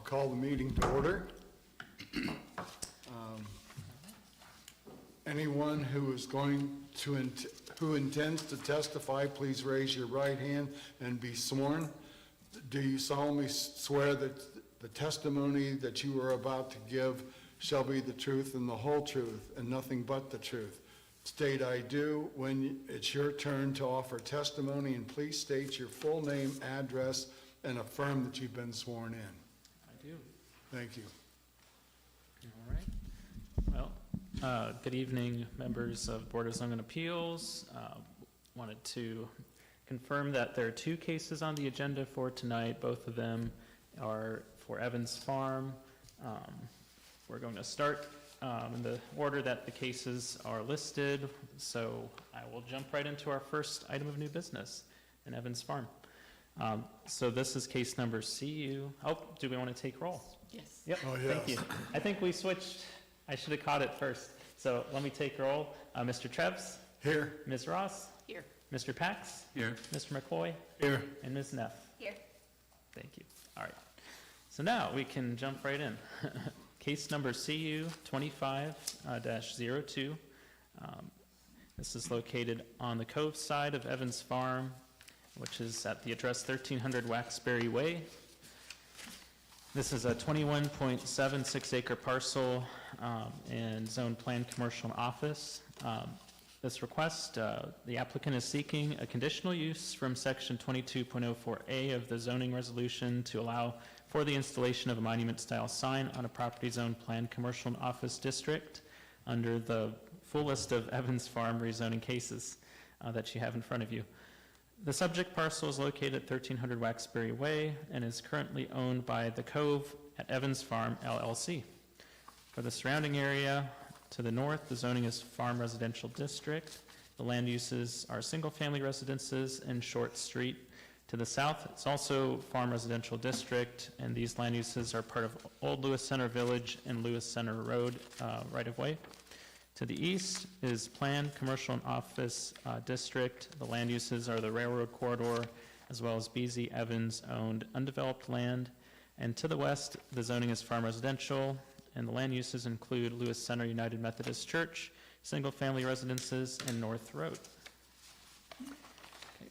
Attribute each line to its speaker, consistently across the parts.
Speaker 1: call the meeting to order. Anyone who is who intends to testify, please raise your right hand and be sworn. Do you solemnly swear that the testimony that you are about to give shall be the truth and the whole truth and nothing but the truth? State "I do" when it's your turn to offer testimony, and please state your full name, address, and affirm that you've been sworn in.
Speaker 2: I do.
Speaker 1: Thank you.
Speaker 2: All right. Well, good evening, members of Board of Zoning Appeals. Wanted to confirm that there are two cases on the agenda for tonight. Both of them are for Evans Farm. We're going to start in the order that the cases are listed, so I will jump right into our first item of new business in Evans Farm. So this is case number CU. Oh, do we want to take roll?
Speaker 3: Yes.
Speaker 2: Yep,
Speaker 1: Oh, yes.
Speaker 2: Thank you. I think we switched. I should have caught it first. So let me take roll. Mr. Trebs?
Speaker 1: Here.
Speaker 2: Ms. Ross?
Speaker 3: Here.
Speaker 2: Mr. Pax?
Speaker 1: Here.
Speaker 2: Mr. McCoy?
Speaker 1: Here.
Speaker 2: And Ms. Neff?
Speaker 3: Here.
Speaker 2: Thank you. All right. So now we can jump right in. Case number CU 25-02. This is located on the Cove side of Evans Farm, which is at the address 1300 Waxberry Way. This is a 21.76 acre parcel and zone plan commercial and office. This request, the applicant is seeking a conditional use from section 22.04A of the zoning resolution to allow for the installation of a monument-style sign on a property zone plan commercial and office district under the full list of Evans Farm rezoning cases that you have in front of you. The subject parcel is located at 1300 Waxberry Way and is currently owned by The Cove at Evans Farm, LLC. For the surrounding area, to the north, the zoning is Farm Residential District. The land uses are single-family residences and Short Street. To the south, it's also Farm Residential District, and these land uses are part of Old Lewis Center Village and Lewis Center Road right-of-way. To the east is Planned Commercial and Office District. The land uses are the railroad corridor, as well as BZ Evans-owned undeveloped land. And to the west, the zoning is Farm Residential, and the land uses include Lewis Center United Methodist Church, single-family residences, and North Road. Okay.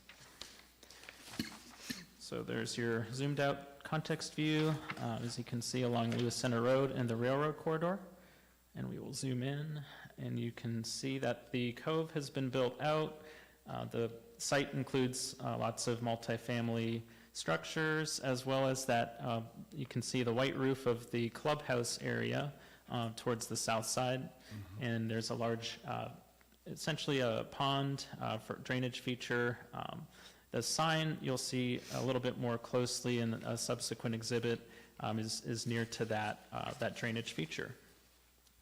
Speaker 2: So there's your zoomed-out context view, as you can see along Lewis Center Road and the railroad corridor. And we will zoom in, and you can see that the cove has been built out. The site includes lots of multifamily structures, as well as that you can see the white roof of the clubhouse area towards the south side. Mm-hmm. And there's a large, essentially a pond for drainage feature. The sign you'll see a little bit more closely in a subsequent exhibit is near to that drainage feature.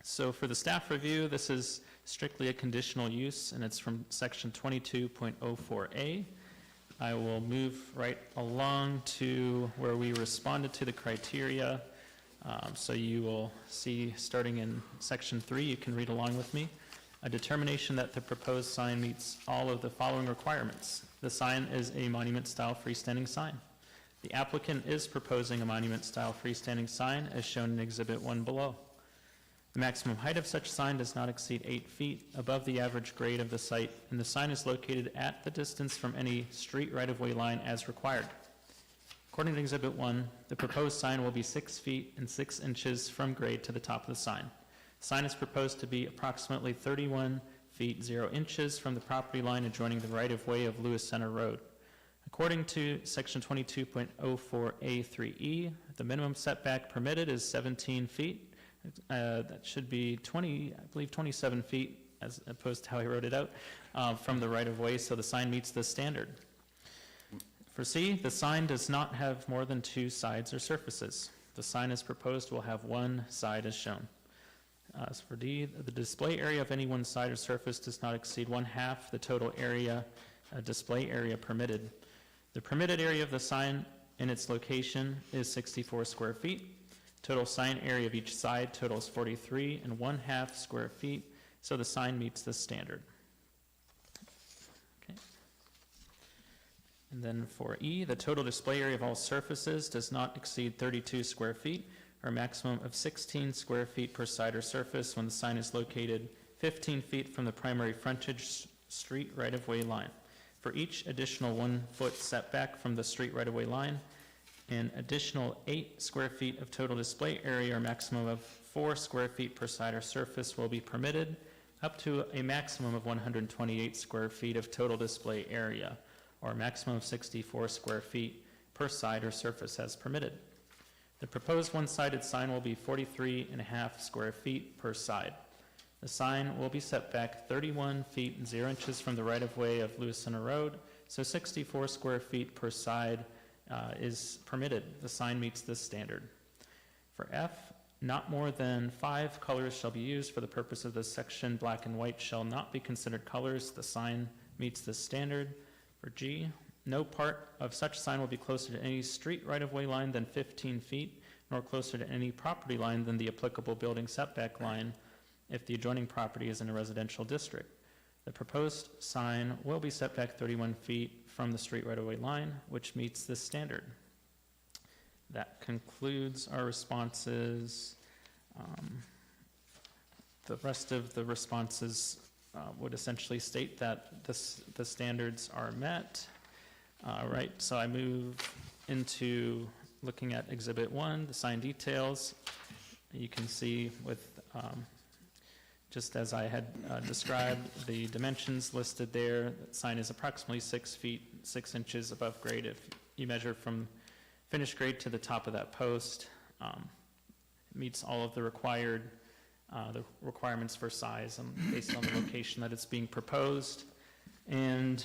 Speaker 2: So for the staff review, this is strictly a conditional use, and it's from section 22.04A. I will move right along to where we responded to the criteria. So you will see, starting in section 3, you can read along with me, a determination that the proposed sign meets all of the following requirements. The sign is a monument-style freestanding sign. The applicant is proposing a monument-style freestanding sign as shown in Exhibit 1 below. The maximum height of such sign does not exceed 8 feet above the average grade of the site, and the sign is located at the distance from any street right-of-way line as required. According to Exhibit 1, the proposed sign will be 6 feet and 6 inches from grade to the top of the sign. The sign is proposed to be approximately 31 feet 0 inches from the property line adjoining the right-of-way of Lewis Center Road. According to Section 22.04A3E, the minimum setback permitted is 17 feet. That should be 27 feet, as opposed to how I wrote it out, from the right-of-way, so the sign meets this standard. For C, the sign does not have more than 2 sides or surfaces. The sign as proposed will have 1 side as shown. As for D, the display area of any 1 side or surface does not exceed 1/2 the total area, display area permitted. The permitted area of the sign in its location is 64 square feet. Total sign area of each side totals 43 1/2 square feet, so the sign meets this standard. Okay. And then for E, the total display area of all surfaces does not exceed 32 square feet, or a maximum of 16 square feet per side or surface when the sign is located 15 feet from the primary frontage street right-of-way line. For each additional 1 foot setback from the street right-of-way line, an additional 8 square feet of total display area or maximum of 4 square feet per side or surface will be permitted, up to a maximum of 128 square feet of total display area, or a maximum of 64 square feet per side or surface as permitted. The proposed one-sided sign will be 43.5 square feet per side. The sign will be set back 31 feet and 0 inches from the right-of-way of Lewis Center Road, so 64 square feet per side is permitted. The sign meets this standard. For F, not more than 5 colors shall be used for the purpose of this section. Black and white shall not be considered colors. The sign meets this standard. For G, no part of such sign will be closer to any street right-of-way line than 15 feet, nor closer to any property line than the applicable building setback line if the adjoining property is in a residential district. The proposed sign will be set back 31 feet from the street right-of-way line, which meets this standard. That concludes our responses. The rest of the responses would essentially state that the standards are met. Right, so I move into looking at Exhibit 1, the sign details. You can see with, just as I had described, the dimensions listed there. The sign is approximately 6 feet, 6 inches above grade if you measure from finished grade to the top of that post. It meets all of the requirements for size and based on the location that it's being proposed. And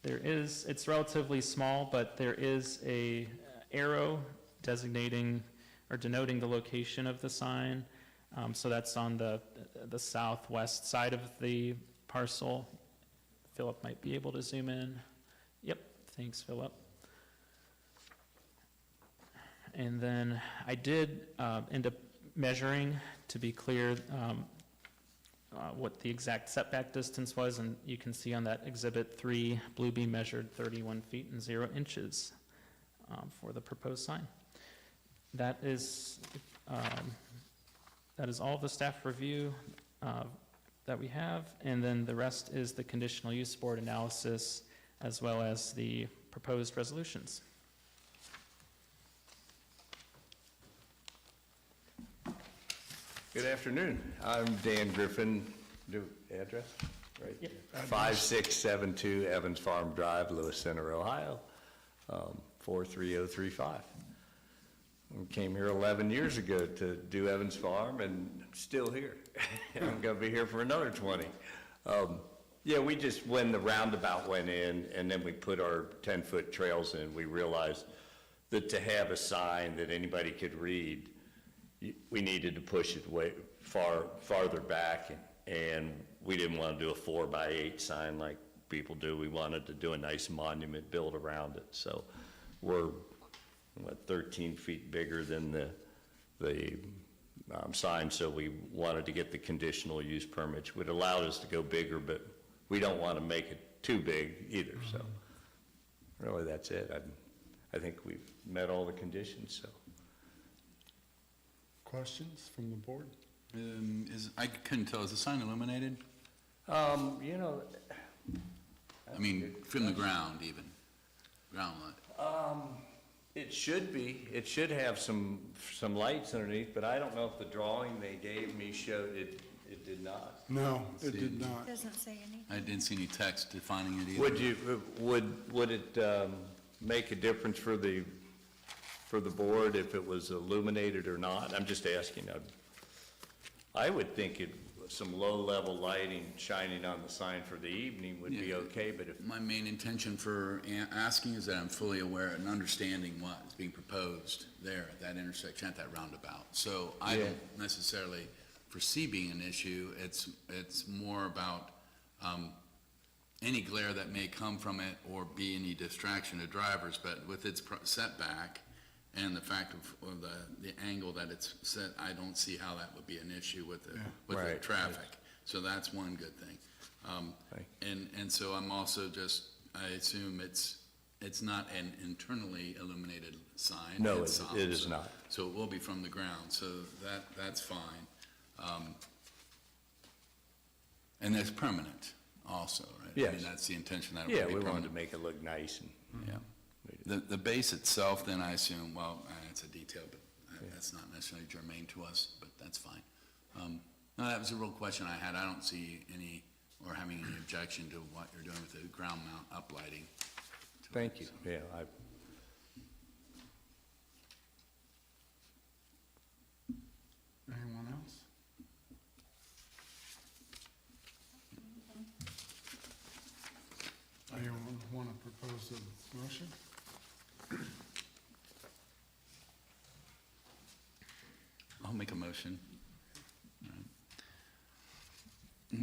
Speaker 2: it's relatively small, but there is a arrow designating or denoting the location of the sign. So that's on the southwest side of the parcel. Philip might be able to zoom in. Yep, thanks, Philip. And then I did end up measuring, to be clear, what the exact setback distance was, and you can see on that Exhibit 3, Bluebeam measured 31 feet and 0 inches for the proposed sign. That is all the staff review that we have, and then the rest is the conditional use board analysis as well as the proposed resolutions.
Speaker 3: Good afternoon. I'm Dan Griffin. Do address? Right.
Speaker 2: Yep.
Speaker 3: 5672 Evans Farm Drive, Lewis Center, Ohio, 43035. We came here 11 years ago to do Evans Farm, and still here. I'm going to be here for another 20. Yeah, when the roundabout went in, and then we put our 10-foot trails in, we realized that to have a sign that anybody could read, we needed to push it way farther back, and we didn't want to do a 4x8 sign like people do. We wanted to do a nice monument built around it. So we're 13 feet bigger than the sign, so we wanted to get the conditional use permit, which allowed us to go bigger, but we don't want to make it too big either. So really, that's it. I think we've met all the conditions. So.
Speaker 1: Questions from the board?
Speaker 4: I couldn't tell, is the sign illuminated?
Speaker 3: You know.
Speaker 4: I mean, from the ground even, ground light.
Speaker 3: It should be. It should have some lights underneath, but I don't know if the drawing they gave me showed it. It did not.
Speaker 1: No, it did not.
Speaker 5: Doesn't say anything.
Speaker 4: I didn't see any text defining it either.
Speaker 3: Would it make a difference for the board if it was illuminated or not? I'm just asking. I would think some low-level lighting shining on the sign for the evening would be okay, but if...
Speaker 4: My main intention for asking is that I'm fully aware and understanding what is being proposed there at that intersection, at that roundabout. So I don't necessarily foresee being an issue. It's more about any glare that may come from it or be any distraction to drivers, but with its setback and the fact of the angle that it's set, I don't see how that would be an issue with the traffic. So that's one good thing. And so I'm also just I assume it's not an internally illuminated sign.
Speaker 3: No,
Speaker 4: It's,
Speaker 3: it is not.
Speaker 4: So it will be from the ground, so that's fine. And that's permanent also, right? I
Speaker 3: Yes.
Speaker 4: mean, that's the intention, that it
Speaker 3: Yeah,
Speaker 4: will be
Speaker 3: we
Speaker 4: permanent.
Speaker 3: wanted to make it look nice and.
Speaker 4: Yeah. The base itself, then I assume, well, it's a detail, but that's not necessarily germane to us, but that's fine. No, that was a real question I had. I don't see any, or having any objection to what you're doing with the ground mount uplighting.
Speaker 3: Thank you. Yeah,
Speaker 1: Anyone else? Anyone want to propose a motion?
Speaker 4: I'll make a motion.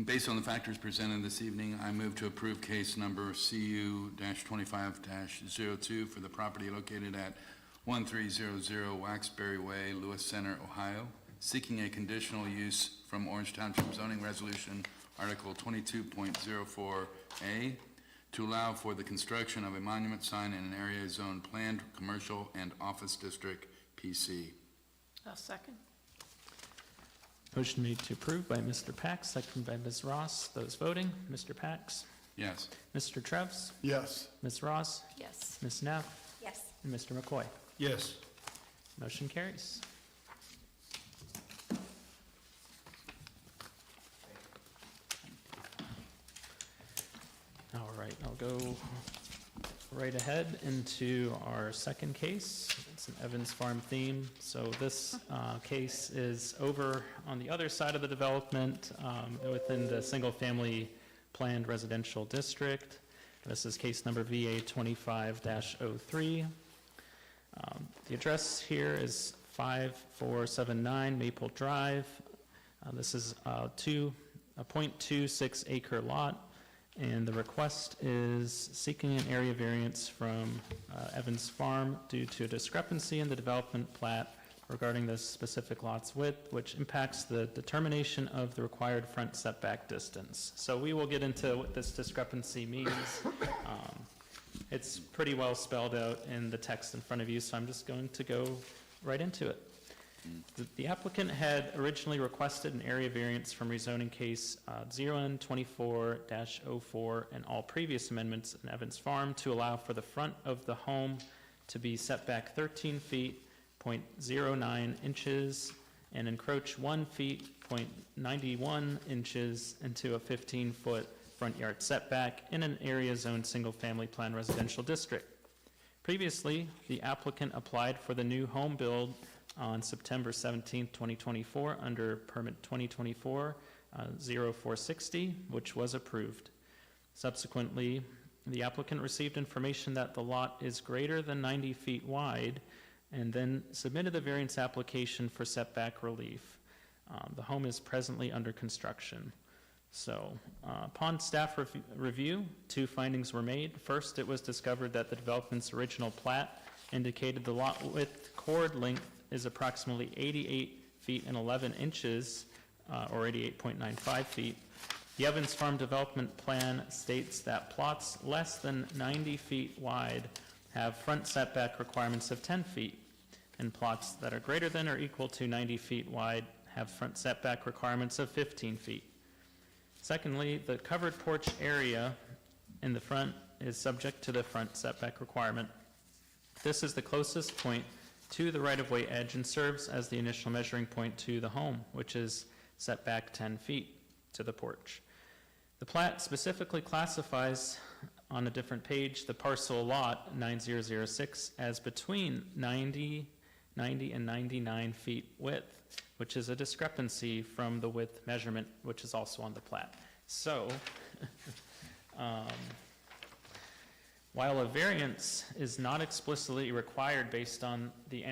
Speaker 4: Based on the factors presented this evening, I move to approve case number CU-25-02 for the property located at 1300 Waxbury Way, Lewis Center, Ohio, seeking a conditional use from Orange Township zoning resolution, Article 22.04A, to allow for the construction of a monument sign in an area zoned planned commercial and office district, PC.
Speaker 5: I'll second.
Speaker 2: Motion made to approve by Mr. Pax, seconded by Ms. Ross. Those voting, Mr. Pax,
Speaker 4: Yes.
Speaker 2: Mr. Trevs,
Speaker 1: Yes.
Speaker 2: Ms. Ross,
Speaker 5: Yes.
Speaker 2: Ms. Neff,
Speaker 5: Yes.
Speaker 2: and Mr. McCoy.
Speaker 1: Yes.
Speaker 2: Motion carries. All right, I'll go right ahead into our second case. It's an Evans Farm theme. So this case is over on the other side of the development within the single-family planned residential district. This is case number VA 25-03. The address here is 5479 Maple Drive. This is a 0.26 acre lot, and the request is seeking an area variance from Evans Farm due to a discrepancy in the development plat regarding the specific lot's width, which impacts the determination of the required front setback distance. So we will get into what this discrepancy means. It's pretty well spelled out in the text in front of you, so I'm just going to go right into it. The applicant had originally requested an area variance from rezoning case 0N24-04 and all previous amendments in Evans Farm to allow for the front of the home to be set back 13 feet, 0.09 inches, and encroach 1 feet, 0.91 inches into a 15-foot front yard setback in an area zoned single-family plan residential district. Previously, the applicant applied for the new home build on September 17, 2024, under permit 2024-0460, which was approved. Subsequently, the applicant received information that the lot is greater than 90 feet wide and then submitted the variance application for setback relief. The home is presently under construction. So, upon staff review, two findings were made. First, it was discovered that the development's original plat indicated the lot width chord length is approximately 88 feet and 11 inches, or 88.95 feet. The Evans Farm development plan states that plots less than 90 feet wide have front setback requirements of 10 feet, and plots that are greater than or equal to 90 feet wide have front setback requirements of 15 feet. Secondly, the covered porch area in the front is subject to the front setback requirement. This is the closest point to the right-of-way edge and serves as the initial measuring point to the home, which is set back 10 feet to the porch. The plat specifically classifies on a different page the parcel lot 9006 as between 90 and 99 feet width, which is a discrepancy from the width measurement, which is also on the plat. So, while a variance is not explicitly required based on the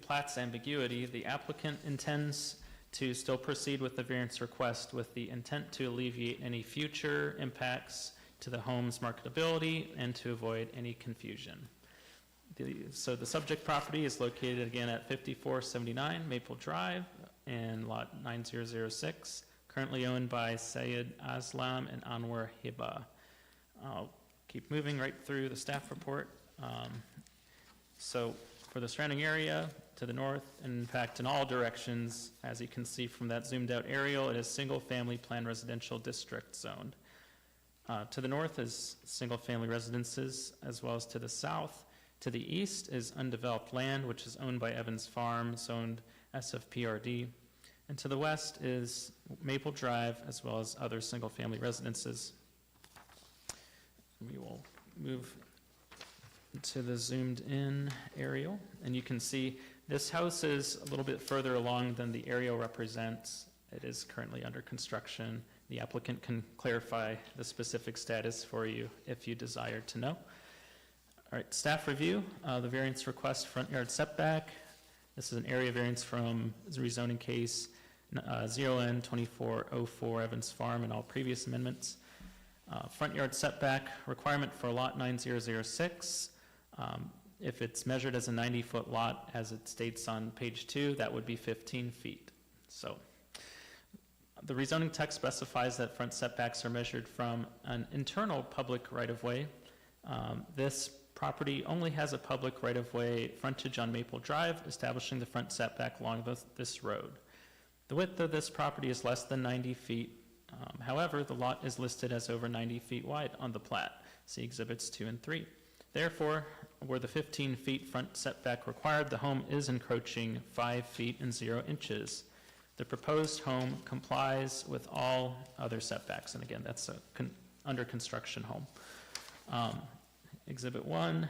Speaker 2: plat's ambiguity, the applicant intends to still proceed with the variance request with the intent to alleviate any future impacts to the home's marketability and to avoid any confusion. So the subject property is located again at 5479 Maple Drive and lot 9006, currently owned by Sayed Aslam and Anwar Hiba. I'll keep moving right through the staff report. So for the surrounding area, to the north, and in fact in all directions, as you can see from that zoomed out aerial, it is single-family plan residential district zoned. To the north is single-family residences, as well as to the south. To the east is undeveloped land, which is owned by Evans Farm, zoned SFPRD. And to the west is Maple Drive, as well as other single-family residences. We will move to the zoomed-in aerial, and you can see this house is a little bit further along than the aerial represents. It is currently under construction. The applicant can clarify the specific status for you if you desire to know. All right, staff review, the variance request front yard setback. This is an area variance from rezoning case 0N2404 Evans Farm and all previous amendments. Front yard setback requirement for lot 9006. If it's measured as a 90-foot lot, as it states on page 2, that would be 15 feet. So the rezoning text specifies that front setbacks are measured from an internal public right-of-way. This property only has a public right-of-way frontage on Maple Drive, establishing the front setback along this road. The width of this property is less than 90 feet. However, the lot is listed as over 90 feet wide on the plat. See Exhibits 2 and 3. Therefore, where the 15 feet front setback required, the home is encroaching 5 feet and 0 inches. The proposed home complies with all other setbacks, and again, that's a under construction home. Exhibit 1,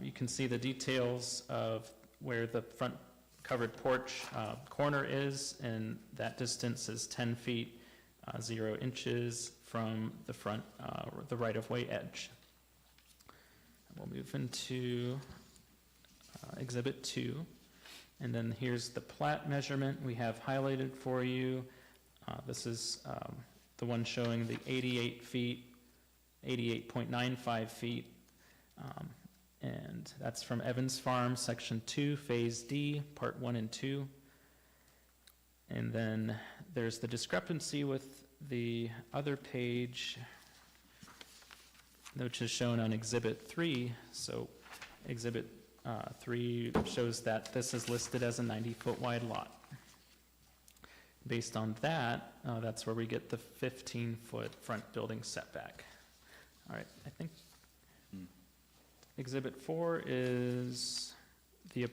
Speaker 2: you can see the details of where the front covered porch corner is, and that distance is 10 feet, 0 inches from the front, the right-of-way edge. We'll move into Exhibit 2, and then here's the plat measurement we have highlighted for you. This is the one showing the 88 feet, 88.95 feet, and that's from Evans Farm, Section 2, Phase D, Part 1 and 2. And then there's the discrepancy with the other page, which is shown on Exhibit 3. So Exhibit 3 shows that this is listed as a 90-foot wide lot. Based on that, that's where we get the 15-foot front building setback. All right, I think Exhibit 4 is the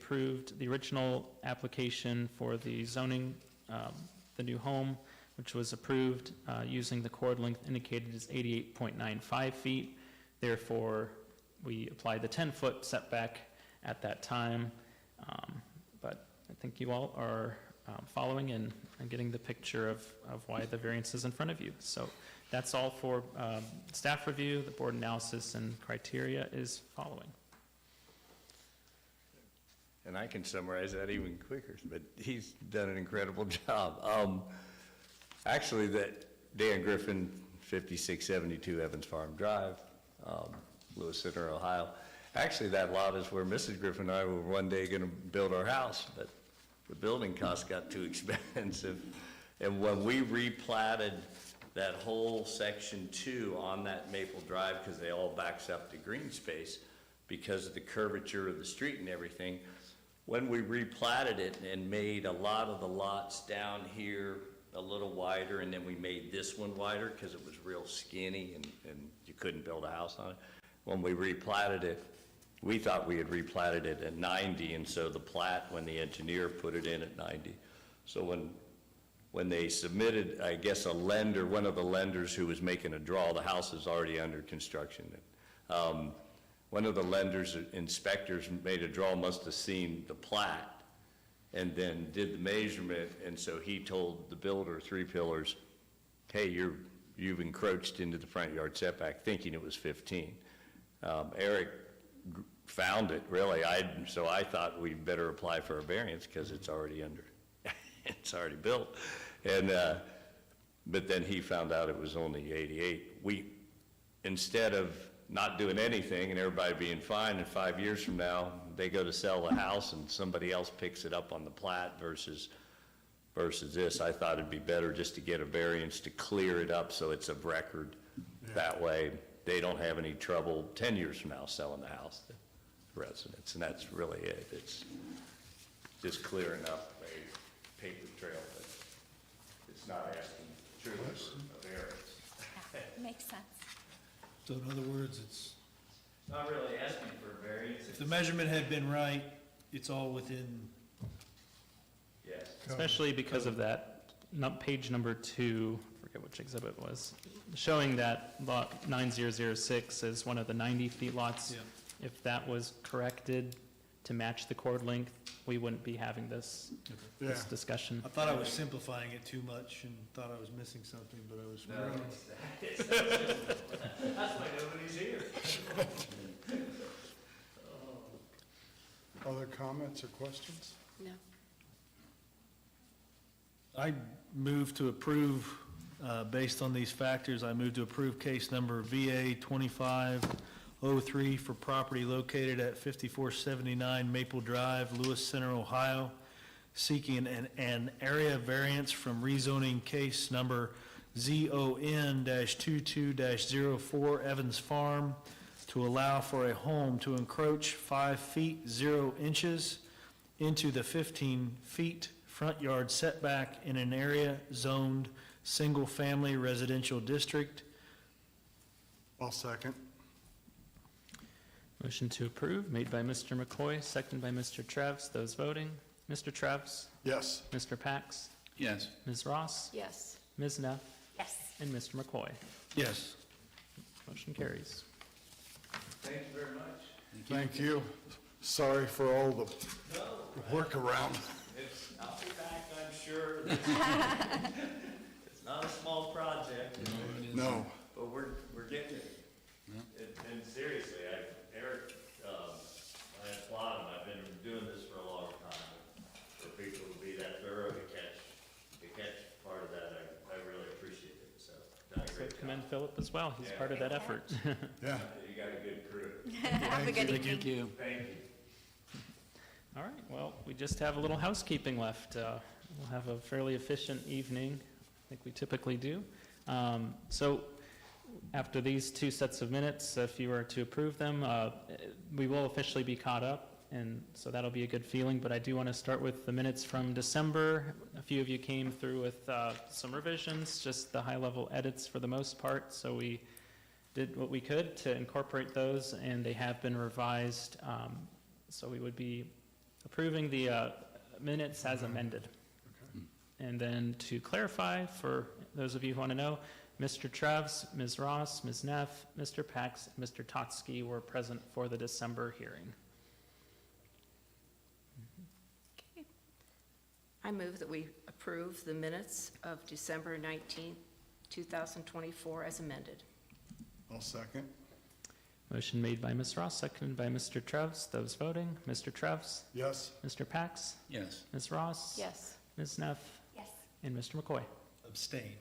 Speaker 2: original application for the zoning, the new home, which was approved using the chord length indicated as 88.95 feet. Therefore, we applied the 10-foot setback at that time, but I think you all are following and getting the picture of why the variance is in front of you. So that's all for staff review. The board analysis and criteria is following.
Speaker 3: And I can summarize that even quicker, but he's done an incredible job. Actually, that Dan Griffin, 5672 Evans Farm Drive, Lewis Center, Ohio. Actually, that lot is where Mrs. Griffin and I were one day going to build our house, but the building costs got too expensive. And when we replatted that whole Section 2 on that Maple Drive, because they all backs up to green space because of the curvature of the street and everything, when we replatted it and made a lot of the lots down here a little wider, and then we made this one wider because it was real skinny and you couldn't build a house on it. When we replatted it, we thought we had replatted it at 90, and so the plat, when the engineer put it in at 90. So when they submitted, I guess a lender, one of the lenders who was making a draw, the house is already under construction. One of the lenders, inspectors made a draw, must have seen the plat, and then did the measurement, and so he told the builder, 3 Pillars, hey, you've encroached into the front yard setback, thinking it was 15. Eric found it, really, so I thought we'd better apply for a variance because it's already under, it's already built. And, but then he found out it was only 88. Instead of not doing anything and everybody being fine, and 5 years from now, they go to sell the house and somebody else picks it up on the plat versus this. I thought it'd be better just to get a variance to clear it up so it's of record that way. they don't have any trouble 10 years from now selling the house to residents, and that's really it. It's just clearing up a paper trail, but it's not asking truly for a variance.
Speaker 5: Makes sense.
Speaker 6: So in other words, it's,
Speaker 3: Not really asking for a variance.
Speaker 6: if the measurement had been right, it's all within,
Speaker 3: Yes.
Speaker 2: Especially because of that, page number 2, I forget which exhibit it was, showing that lot 9006 is one of the 90 feet lots.
Speaker 6: yeah.
Speaker 2: If that was corrected to match the chord length, we wouldn't be having this
Speaker 1: Yeah.
Speaker 2: discussion.
Speaker 6: I thought I was simplifying it too much and thought I was missing something, but I was.
Speaker 3: That's why nobody's here.
Speaker 1: Other comments or questions?
Speaker 5: No.
Speaker 6: I move to approve, based on these factors, I move to approve case number VA 2503 for property located at 5479 Maple Drive, Lewis Center, Ohio, seeking an area variance from rezoning case number ZON-22-04 Evans Farm to allow for a home to encroach 5 feet 0 inches into the 15 feet front yard setback in an area zoned single-family residential district.
Speaker 1: I'll second.
Speaker 2: Motion to approve, made by Mr. McCoy, seconded by Mr. Trevs. Those voting, Mr. Trevs,
Speaker 1: Yes.
Speaker 2: Mr. Pax,
Speaker 4: Yes.
Speaker 2: Ms. Ross,
Speaker 5: Yes.
Speaker 2: Ms. Neff,
Speaker 5: Yes.
Speaker 2: and Mr. McCoy.
Speaker 6: Yes.
Speaker 2: Motion carries.
Speaker 3: Thank you very much.
Speaker 1: Thank you. Sorry for all the workaround.
Speaker 3: I'll be back, I'm sure. It's not a small project,
Speaker 1: No.
Speaker 3: but we're getting it. And seriously, Eric, I applaud him. I've been doing this for a long time. For people to be that thorough to catch part of that, I really appreciate it. So, done a
Speaker 2: So
Speaker 3: great job.
Speaker 2: commend Philip as well. He's part of that effort.
Speaker 1: Yeah.
Speaker 3: You got a good crew.
Speaker 5: Have a good evening.
Speaker 4: you.
Speaker 3: Thank you.
Speaker 2: All right, well, we just have a little housekeeping left. We'll have a fairly efficient evening, I think we typically do. So after these 2 sets of minutes, if you were to approve them, we will officially be caught up, and so that'll be a good feeling. But I do want to start with the minutes from December. A few of you came through with some revisions, just the high-level edits for the most part, so we did what we could to incorporate those, and they have been revised. So we would be approving the minutes as amended. And then to clarify, for those of you who want to know, Mr. Trevs, Ms. Ross, Ms. Neff, Mr. Pax, and Mr. Totsky were present for the December hearing.
Speaker 5: I move that we approve the minutes of December 19th, 2024 as amended.
Speaker 1: I'll second.
Speaker 2: Motion made by Ms. Ross, seconded by Mr. Trevs. Those voting, Mr. Trevs,
Speaker 1: Yes.
Speaker 2: Mr. Pax,
Speaker 4: Yes.
Speaker 2: Ms. Ross.
Speaker 5: Yes.
Speaker 2: Ms. Neff,
Speaker 5: Yes.
Speaker 2: and Mr. McCoy.
Speaker 6: Abstain.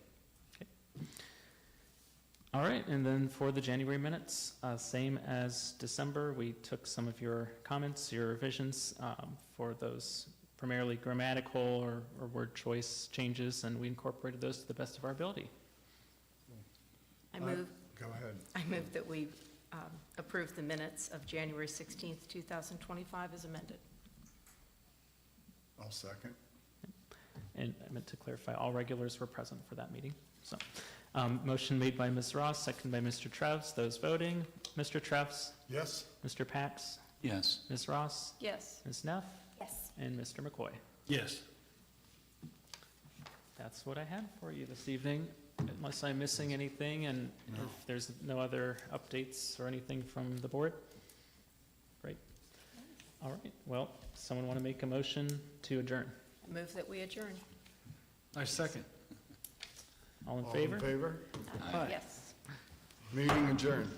Speaker 2: All right, and then for the January minutes, same as December, we took some of your comments, your revisions for those primarily grammatical or word choice changes, and we incorporated those to the best of our ability.
Speaker 5: I move
Speaker 1: Go ahead.
Speaker 5: that we approve the minutes of January 16th, 2025 as amended.
Speaker 1: I'll second.
Speaker 2: And I meant to clarify, all regulars were present for that meeting. So, motion made by Ms. Ross, seconded by Mr. Trevs. Those voting, Mr. Trevs,
Speaker 1: Yes.
Speaker 2: Mr. Pax,
Speaker 4: Yes.
Speaker 2: Ms. Ross,
Speaker 5: Yes.
Speaker 2: Ms. Neff,
Speaker 5: Yes.
Speaker 2: and Mr. McCoy.
Speaker 6: Yes.
Speaker 2: That's what I had for you this evening, unless I'm missing anything, and if there's no other updates or anything from the board. Great. All right, well, someone want to make a motion to adjourn?
Speaker 5: I move that we adjourn.
Speaker 6: I second.
Speaker 2: All in
Speaker 1: All
Speaker 2: favor?
Speaker 1: in favor?
Speaker 6: Aye.
Speaker 5: Yes.
Speaker 1: Meeting adjourned.